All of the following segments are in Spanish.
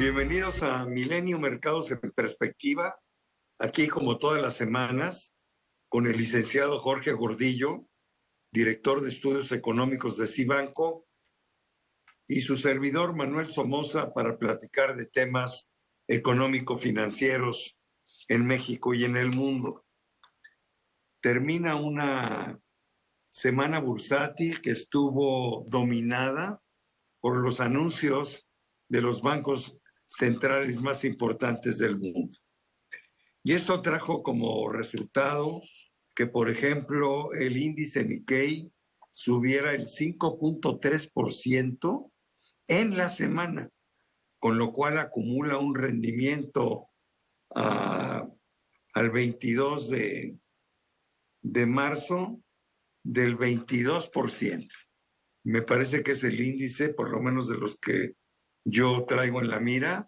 Bienvenidos a Milenio Mercados en Perspectiva, aquí como todas las semanas, con el licenciado Jorge Gordillo, director de Estudios Económicos de Cibanco, y su servidor Manuel Somoza para platicar de temas económico-financieros en México y en el mundo. Termina una semana bursátil que estuvo dominada por los anuncios de los bancos centrales más importantes del mundo. Y esto trajo como resultado que, por ejemplo, el índice Nikkei subiera el 5.3% en la semana, con lo cual acumula un rendimiento al 22 de marzo del 22%. Me parece que es el índice, por lo menos de los que yo traigo en la mira,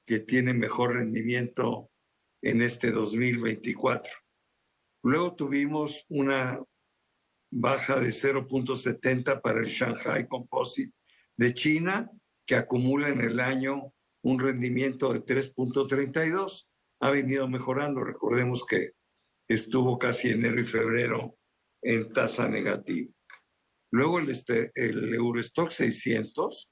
que tiene mejor rendimiento en este 2024. Luego tuvimos una baja de 0.70 para el Shanghai Composite de China, que acumula en el año un rendimiento de 3.32. Ha venido mejorando. Recordemos que estuvo casi enero y febrero en tasa negativa. Luego el Eurostock 600,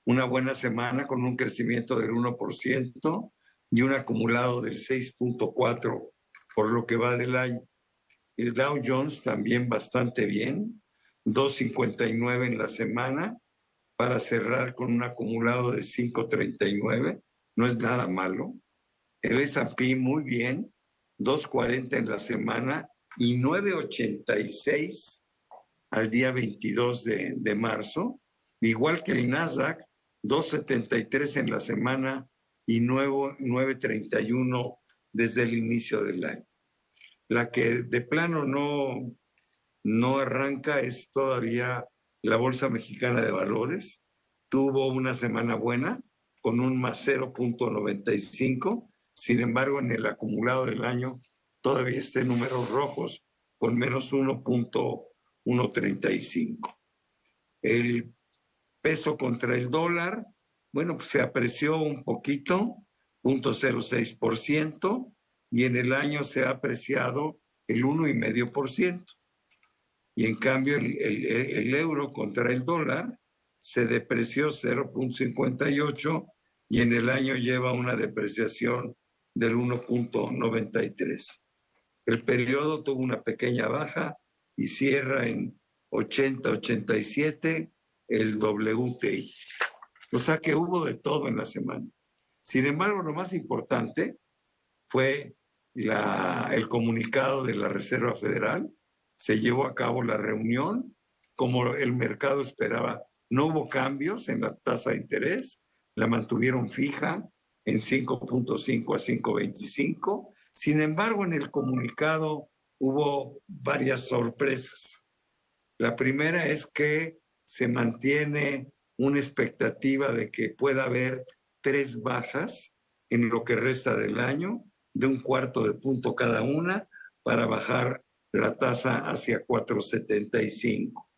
una buena semana con un crecimiento del 1% y un acumulado del 6.4% por lo que va del año. El Dow Jones también bastante bien, 2.59 en la semana para cerrar con un acumulado de 5.39, no es nada malo. El S&P muy bien, 2.40 en la semana y 9.86 al día 22 de marzo, igual que el Nasdaq, 2.73 en la semana y 9.31 desde el inicio del año. La que de plano no arranca es todavía la Bolsa Mexicana de Valores. Tuvo una semana buena con un más 0.95. Sin embargo, en el acumulado del año todavía está en números rojos con menos 1.135. El peso contra el dólar, bueno, pues se apreció un poquito, 0.06%, y en el año se ha apreciado el 1,5%. Y en cambio el euro contra el dólar se depreció 0.58 y en el año lleva una depreciación del 1.93. El periodo tuvo una pequeña baja y cierra en 80-87 el WTI. O sea que hubo de todo en la semana. Sin embargo, lo más importante fue el comunicado de la Reserva Federal. Se llevó a cabo la reunión, como el mercado esperaba. No hubo cambios en la tasa de interés, la mantuvieron fija en 5.5 a 5.25. Sin embargo, en el comunicado hubo varias sorpresas. La primera es que se mantiene una expectativa de que pueda haber 3 bajas en lo que resta del año, de 1/4 de punto cada una, para bajar la tasa hacia 4.75.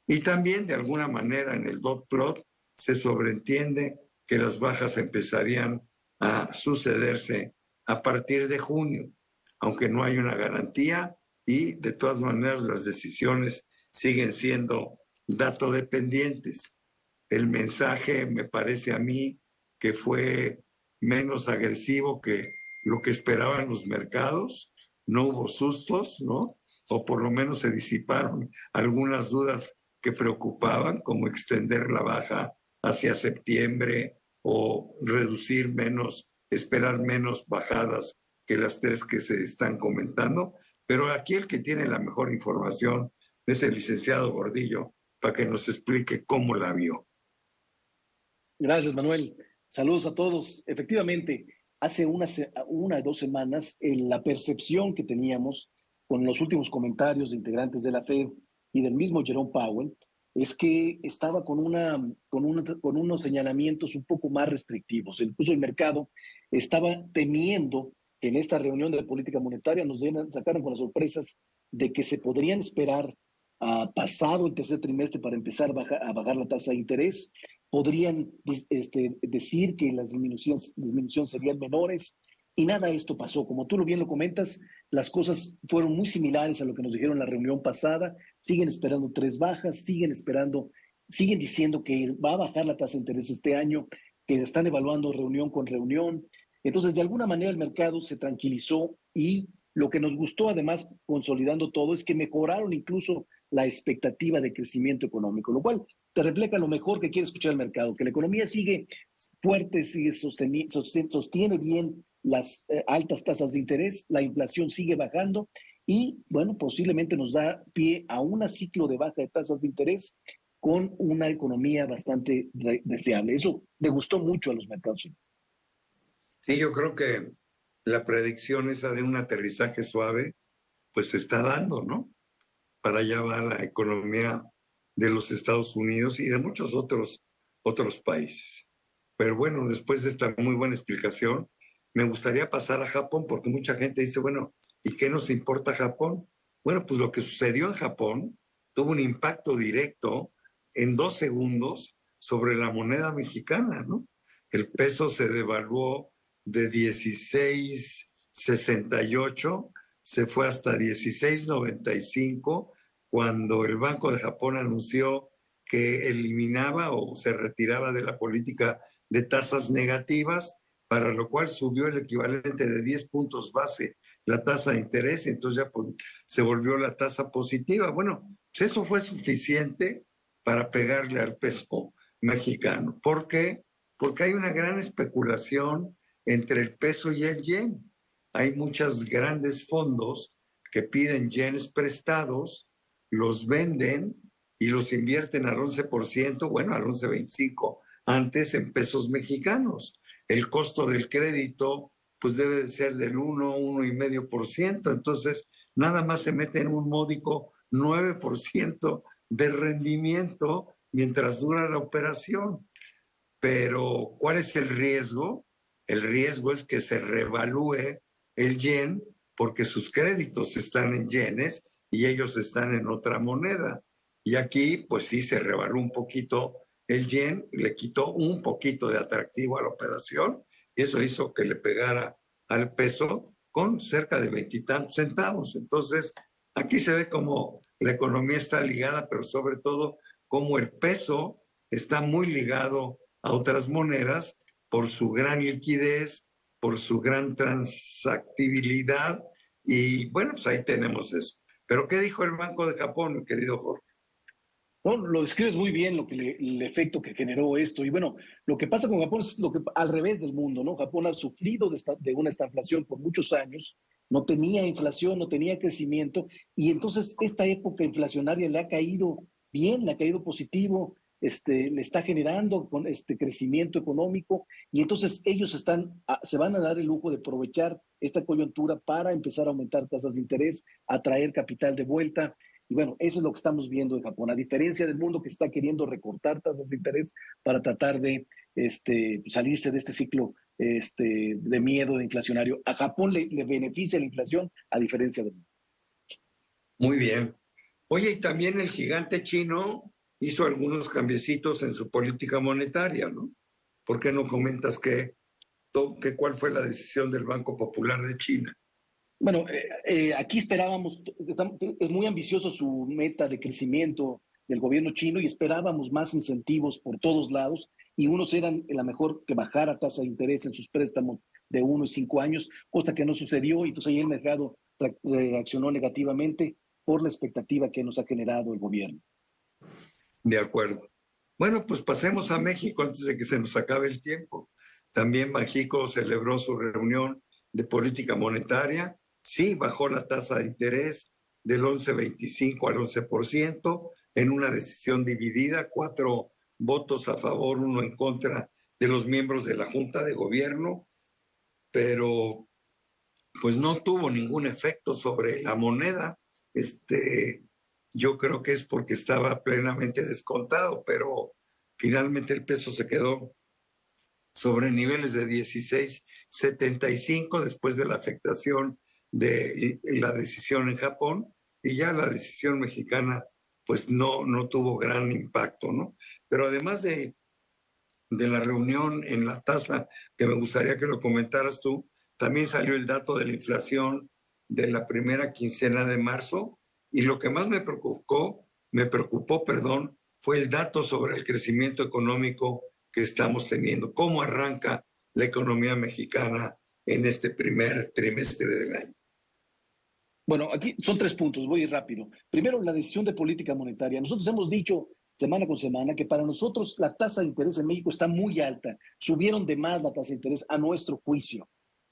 Y también, de alguna manera, en el dot plot se sobreentiende que las bajas empezarían a sucederse a partir de junio, aunque no hay una garantía y, de todas maneras, las decisiones siguen siendo dato dependientes. El mensaje me parece a mí que fue menos agresivo que lo que esperaban los mercados. No hubo sustos, ¿no? O por lo menos se disiparon algunas dudas que preocupaban, como extender la baja hacia septiembre o reducir menos, esperar menos bajadas que las 3 que se están comentando. Pero aquí el que tiene la mejor información es el licenciado Gordillo, para que nos explique cómo la vio. Gracias, Manuel. Saludos a todos. Efectivamente, hace una o 2 semanas, la percepción que teníamos con los últimos comentarios de integrantes de la Fed y del mismo Jerome Powell es que estaba con unos señalamientos un poco más restrictivos. Incluso el mercado estaba temiendo que en esta reunión de política monetaria nos sacaran con las sorpresas de que se podrían esperar pasado el tercer trimestre para empezar a bajar la tasa de interés, podrían decir que las disminuciones serían menores, y nada de esto pasó. Como tú bien lo comentas, las cosas fueron muy similares a lo que nos dijeron en la reunión pasada. Siguen esperando 3 bajas, siguen diciendo que va a bajar la tasa de interés este año, que están evaluando reunión con reunión. Entonces, de alguna manera el mercado se tranquilizó, y lo que nos gustó, además, consolidando todo, es que mejoraron incluso la expectativa de crecimiento económico, lo cual te refleja lo mejor que quiere escuchar el mercado, que la economía sigue fuerte, sostiene bien las altas tasas de interés, la inflación sigue bajando, y bueno, posiblemente nos da pie a un ciclo de baja de tasas de interés con una economía bastante deseable. Eso le gustó mucho a los mercados chinos. Sí, yo creo que la predicción esa de un aterrizaje suave, pues se está dando, ¿no? Para allá va la economía de los Estados Unidos y de muchos otros países. Pero bueno, después de esta muy buena explicación, me gustaría pasar a Japón, porque mucha gente dice, bueno, ¿y qué nos importa Japón? Bueno, pues lo que sucedió en Japón tuvo un impacto directo en 2 segundos sobre la moneda mexicana, ¿no? El peso se devaluó de 16.68, se fue hasta 16.95 cuando el Banco de Japón anunció que eliminaba o se retiraba de la política de tasas negativas, para lo cual subió el equivalente de 10 puntos base la tasa de interés, entonces ya pues, se volvió la tasa positiva. Bueno, pues eso fue suficiente para pegarle al peso mexicano. ¿Por qué? Porque hay una gran especulación entre el peso y el yen. Hay muchos grandes fondos que piden yenes prestados, los venden y los invierten al 11%, bueno, al 11.25%, antes en pesos mexicanos. El costo del crédito pues debe de ser del 1,5%. Entonces, nada más se mete en un módico 9% de rendimiento mientras dura la operación. Pero, ¿cuál es el riesgo? El riesgo es que se revalúe el yen porque sus créditos están en yenes y ellos están en otra moneda. Y aquí, pues sí, se revaluó un poquito el yen, le quitó un poquito de atractivo a la operación, y eso hizo que le pegara al peso con cerca de 20 y tantos centavos. Entonces, aquí se ve cómo la economía está ligada, pero sobre todo cómo el peso está muy ligado a otras monedas por su gran liquidez, por su gran transactibilidad, y bueno, pues ahí tenemos eso. Pero ¿qué dijo el Banco de Japón, mi querido Jorge? No, lo describes muy bien, el efecto que generó esto. Y bueno, lo que pasa con Japón es lo que al revés del mundo, ¿no? Japón ha sufrido de una estagflación por muchos años, no tenía inflación, no tenía crecimiento, y entonces esta época inflacionaria le ha caído bien, le ha caído positivo, le está generando con crecimiento económico, y entonces ellos se van a dar el lujo de aprovechar esta coyuntura para empezar a aumentar tasas de interés, atraer capital de vuelta. Y bueno, eso es lo que estamos viendo en Japón, a diferencia del mundo que está queriendo recortar tasas de interés para tratar de salirse de este ciclo de miedo inflacionario. A Japón le beneficia la inflación, a diferencia del mundo. Muy bien. Oye, y también el gigante chino hizo algunos cambiecitos en su política monetaria, ¿no? ¿Por qué no comentas cuál fue la decisión del Banco Popular de China? Bueno, aquí esperábamos, es muy ambicioso su meta de crecimiento del gobierno chino, y esperábamos más incentivos por todos lados, y unos eran la mejor que bajara tasa de interés en sus préstamos de 1 y 5 años, cosa que no sucedió, y entonces ahí el mercado reaccionó negativamente por la expectativa que nos ha generado el gobierno. De acuerdo. Bueno, pues pasemos a México antes de que se nos acabe el tiempo. También México celebró su reunión de política monetaria. Sí, bajó la tasa de interés del 11.25 al 11% en una decisión dividida, 4 votos a favor, 1 en contra de los miembros de la Junta de Gobierno, pero pues no tuvo ningún efecto sobre la moneda. Yo creo que es porque estaba plenamente descontado, pero finalmente el peso se quedó sobre niveles de 16.75 después de la afectación de la decisión en Japón, y ya la decisión mexicana pues no tuvo gran impacto, ¿no? Pero además de de la reunión en la tasa, que me gustaría que lo comentaras tú, también salió el dato de la inflación de la primera quincena de marzo, y lo que más me preocupó, perdón, fue el dato sobre el crecimiento económico que estamos teniendo. ¿Cómo arranca la economía mexicana en este primer trimestre del año? Bueno, aquí son 3 puntos, voy a ir rápido. Primero, la decisión de política monetaria. Nosotros hemos dicho semana con semana que para nosotros la tasa de interés en México está muy alta. Subieron de más la tasa de interés a nuestro juicio.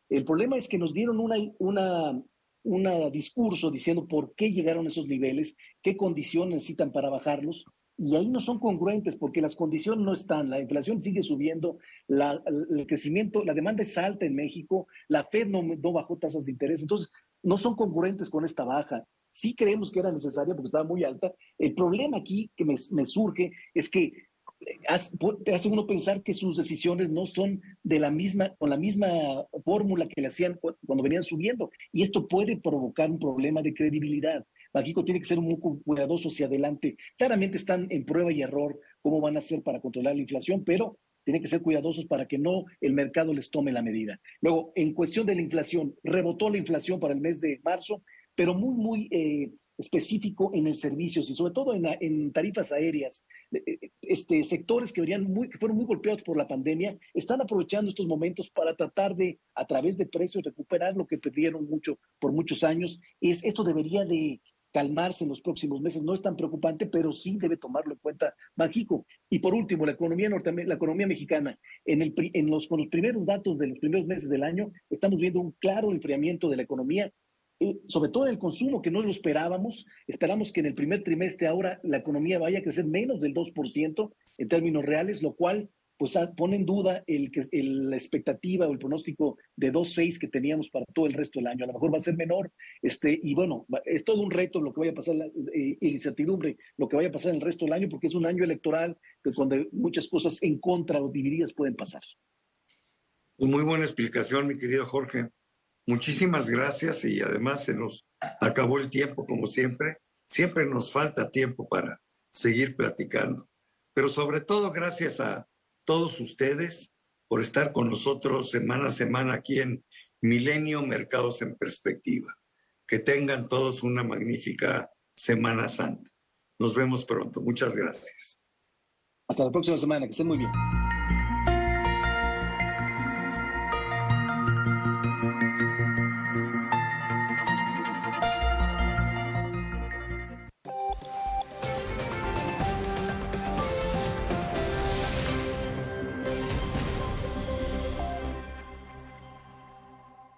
El problema es que nos dieron una discurso diciendo por qué llegaron a esos niveles, qué condiciones necesitan para bajarlos, y ahí no son congruentes porque las condiciones no están, la inflación sigue subiendo, el crecimiento, la demanda es alta en México, la Fed no bajó tasas de interés, entonces no son congruentes con esta baja. Sí creemos que era necesaria porque estaba muy alta. El problema aquí que me surge es que te hace uno pensar que sus decisiones no son con la misma fórmula que le hacían cuando venían subiendo. Y esto puede provocar un problema de credibilidad. México tiene que ser muy cuidadoso hacia adelante. Claramente están en prueba y error cómo van a hacer para controlar la inflación, pero tienen que ser cuidadosos para que no el mercado les tome la medida. Luego, en cuestión de la inflación, rebotó la inflación para el mes de marzo, pero muy específico en el servicios y sobre todo en tarifas aéreas. Sectores que fueron muy golpeados por la pandemia están aprovechando estos momentos para tratar de, a través de precios, recuperar lo que perdieron por muchos años. Esto debería de calmarse en los próximos meses. No es tan preocupante, pero sí debe tomarlo en cuenta Banxico. Y por último, la economía mexicana. Con los primeros datos de los primeros meses del año, estamos viendo un claro enfriamiento de la economía, sobre todo en el consumo, que no lo esperábamos. Esperamos que en el primer trimestre ahora la economía vaya a crecer menos del 2% en términos reales, lo cual pues pone en duda la expectativa o el pronóstico de 2.6 que teníamos para todo el resto del año. A lo mejor va a ser menor, y bueno, es todo un reto lo que vaya a pasar, incertidumbre, lo que vaya a pasar en el resto del año, porque es un año electoral donde muchas cosas en contra o divididas pueden pasar. Muy buena explicación, mi querido Jorge. Muchísimas gracias, y además se nos acabó el tiempo como siempre. Siempre nos falta tiempo para seguir platicando. Pero sobre todo gracias a todos ustedes por estar con nosotros semana a semana aquí en Milenio Mercados en Perspectiva. Que tengan todos una magnífica Semana Santa. Nos vemos pronto. Muchas gracias. Hasta la próxima semana, que estén muy bien.